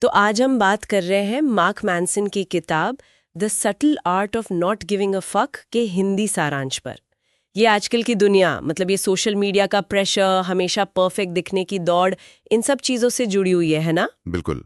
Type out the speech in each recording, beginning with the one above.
तो आज हम बात कर रहे हैं मार्क मैनसन की किताब the subtle art of not giving a fuck के हिंदी सारांश पर। ये आजकल की दुनिया, मतलब ये सोशल मीडिया का प्रेशर, हमेशा परफेक्ट दिखने की दौड़, इन सब चीज़ों से जुड़ी हुई है ना? बिल्कुल।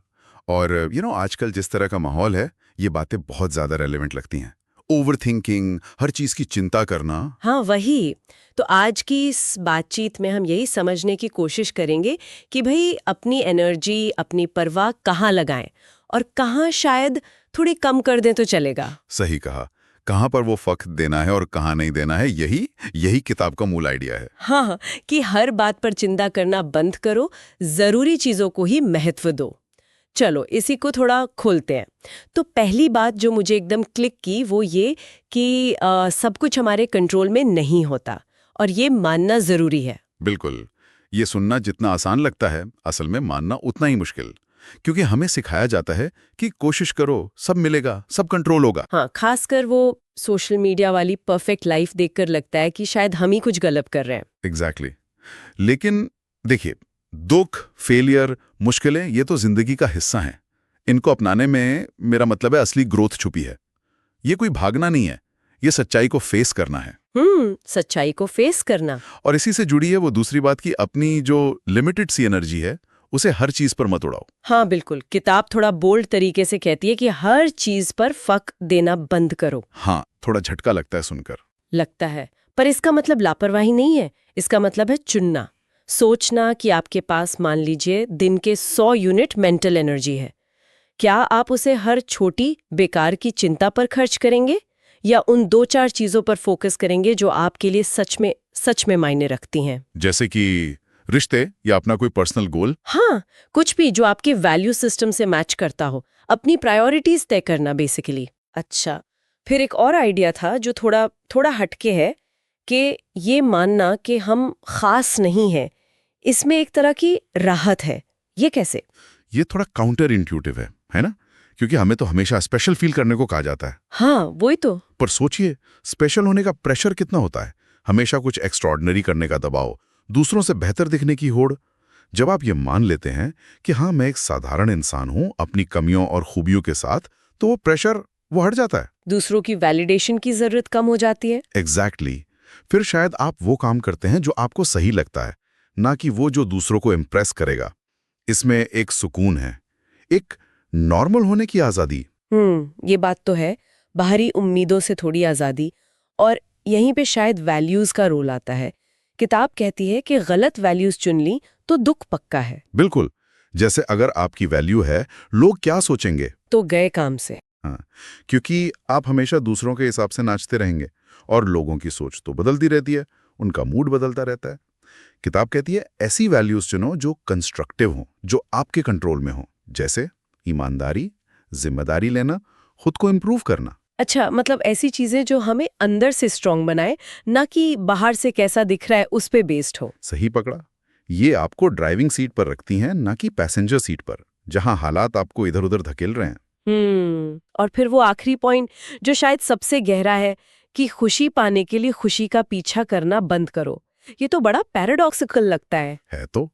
और आजकल जिस तरह का माहौल है, ये बातें बहुत ज़्यादा रेलेवेंट लगती हैं। ओवर थिंकिंग, हर चीज़ की चिंता करना। हाँ, वही। तो आज की इस बातचीत में हम यही समझने की कोशिश करेंगे कि भाई अपनी एनर्जी, अपनी परवाह कहाँ लगाएं और कहाँ शायद थोड़ी कम कर दें तो चलेगा। सही कहा। कहाँ पर वो फ़ख्त देना है और कहाँ नहीं देना है, यही यही किताब का मूल आइडिया है। हाँ, कि हर बात पर चिंता करना बंद करो, जरूरी चीजों को ही महत्व दो। चलो इसी को थोड़ा खोलते हैं। तो पहली बात जो मुझे एकदम क्लिक की वो ये कि सब कुछ हमारे कंट्रोल में नहीं होता और ये मानना जरूरी है। बिल्कुल। ये सुनना जितना आसान लगता है, असल में मानना उतना ही मुश्किल। क्योंकि हमें सिखाया जाता है कि कोशिश करो, सब मिलेगा, सब कंट्रोल होगा। हाँ, खासकर वो सोशल मीडिया वाली परफेक्ट लाइफ देखकर लगता है कि शायद हम ही कुछ गलत कर रहे हैं। एग्जैक्टली। लेकिन देखिए, दुख, फेलियर, मुश्किलें, ये तो जिंदगी का हिस्सा हैं। इनको अपनाने में मेरा मतलब है असली ग्रोथ छुपी है। ये कोई भागना नहीं है, ये सच्चाई को फेस करना है। सच्चाई को फेस करना। और इसी से जुड़ी है वो दूसरी बात कि अपनी जो लिमिटेड सी एनर्जी है, उसे हर चीज पर मत उड़ाओ। हाँ बिल्कुल, किताब थोड़ा बोल्ड तरीके से कहती है कि हर चीज पर फक देना बंद करो। हाँ, थोड़ा झटका लगता है सुनकर। लगता है, पर इसका मतलब लापरवाही नहीं है। इसका मतलब है चुनना, सोचना कि आपके पास मान लीजिए दिन के 100 यूनिट मेंटल एनर्जी है। क्या आप उसे हर छोटी बेकार की चिंता पर खर्च करेंगे या उन 2-4 चीजों पर फोकस करेंगे जो आपके लिए सच में मायने रखती हैं? जैसे कि रिश्ते या अपना कोई पर्सनल गोल। हाँ, कुछ भी जो आपके वैल्यू सिस्टम से मैच करता हो। अपनी प्रायोरिटीज तय करना बेसिकली। अच्छा, फिर एक और आइडिया था जो थोड़ा हटके है कि ये मानना कि हम खास नहीं हैं, इसमें एक तरह की राहत है। ये कैसे? ये थोड़ा काउंटर इंट्यूटिव है ना? क्योंकि हमें तो हमेशा स्पेशल फील करने को कहा जाता है। हाँ, वही तो। पर सोचिए, स्पेशल होने का प्रेशर कितना होता है। हमेशा कुछ एक्स्ट्रॉर्डिनरी करने का दबाव, दूसरों से बेहतर दिखने की होड़। जब आप ये मान लेते हैं कि हाँ, मैं एक साधारण इंसान हूं अपनी कमियों और खूबियों के साथ, तो वो प्रेशर वो हट जाता है। दूसरों की वैलिडेशन की जरूरत कम हो जाती है। एग्जैक्टली। फिर शायद आप वो काम करते हैं जो आपको सही लगता है, ना कि वो जो दूसरों को इम्प्रेस करेगा। इसमें एक सुकून है, एक नॉर्मल होने की आजादी। ये बात तो है। बाहरी उम्मीदों से थोड़ी आजादी। और यहीं पे शायद वैल्यूज का रोल आता है। किताब कहती है कि गलत वैल्यूज चुन ली तो दुख पक्का है। बिल्कुल। जैसे अगर आपकी वैल्यू है लोग क्या सोचेंगे, तो गए काम से। हाँ, क्योंकि आप हमेशा दूसरों के हिसाब से नाचते रहेंगे और लोगों की सोच तो बदलती रहती है, उनका मूड बदलता रहता है। किताब कहती है ऐसी वैल्यूज चुनो जो कंस्ट्रक्टिव हो, जो आपके कंट्रोल में हो, जैसे ईमानदारी, जिम्मेदारी लेना, खुद को इम्प्रूव करना। अच्छा, मतलब ऐसी चीजें जो हमें अंदर से स्ट्रांग बनाए, ना कि बाहर से कैसा दिख रहा है उस पे बेस्ड हो। सही पकड़ा। ये आपको ड्राइविंग सीट पर रखती हैं, ना कि पैसेंजर सीट पर, जहां हालात आपको इधर उधर धकेल रहे हैं। और फिर वो आखिरी पॉइंट जो शायद सबसे गहरा है कि खुशी पाने के लिए खुशी का पीछा करना बंद करो। ये तो बड़ा पैराडॉक्सिकल लगता है। तो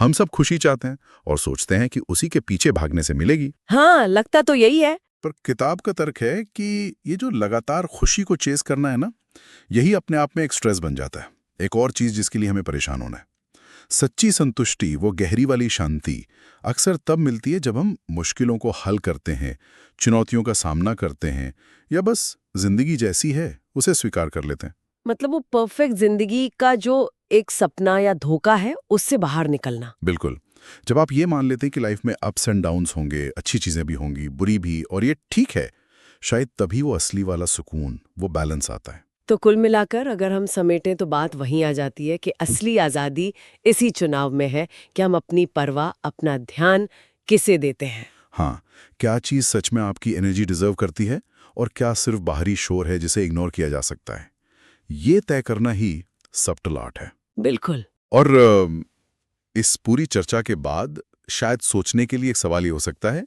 हम सब खुशी चाहते हैं और सोचते हैं कि उसी के पीछे भागने से मिलेगी। हाँ, लगता तो यही है। पर किताब का तर्क है कि ये जो लगातार खुशी को चेस करना है ना, यही अपने आप में एक स्ट्रेस बन जाता है, एक और चीज जिसके लिए हमें परेशान होना है। सच्ची संतुष्टि, वो गहरी वाली शांति, अक्सर तब मिलती है जब हम मुश्किलों को हल करते हैं, चुनौतियों का सामना करते हैं, या बस जिंदगी जैसी है उसे स्वीकार कर लेते हैं। मतलब वो परफेक्ट जिंदगी का जो एक सपना या धोखा है उससे बाहर निकलना। बिल्कुल। जब आप ये मान लेते हैं कि लाइफ में अप्स एंड डाउन्स होंगे, अच्छी चीजें भी होंगी, बुरी भी, और ये ठीक है, शायद तभी वो असली वाला सुकून, वो बैलेंस आता है। तो कुल मिलाकर अगर हम समेटें तो बात वहीं आ जाती है कि असली आज़ादी इसी चुनाव में है कि हम अपनी परवाह, अपना ध्यान किसे देते हैं। हाँ, क्या चीज सच में आपकी एनर्जी डिजर्व करती है और क्या सिर्फ बाहरी शोर है जिसे इग्नोर किया जा सकता है। ये तय करना ही सबटल आर्ट है। बिल्कुल। और इस पूरी चर्चा के बाद शायद सोचने के लिए एक सवाल ये हो सकता है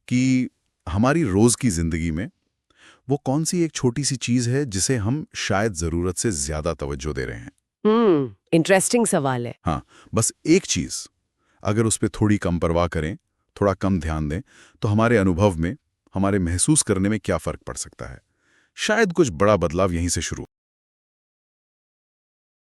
कि हमारी रोज की जिंदगी में वो कौन सी एक छोटी सी चीज है जिसे हम शायद जरूरत से ज्यादा तवज्जो दे रहे हैं। इंटरेस्टिंग सवाल है। हाँ, बस एक चीज, अगर उस पर थोड़ी कम परवाह करें थोड़ा कम ध्यान दें तो हमारे अनुभव में, हमारे महसूस करने में क्या फ़र्क पड़ सकता है। शायद कुछ बड़ा बदलाव यहीं से शुरू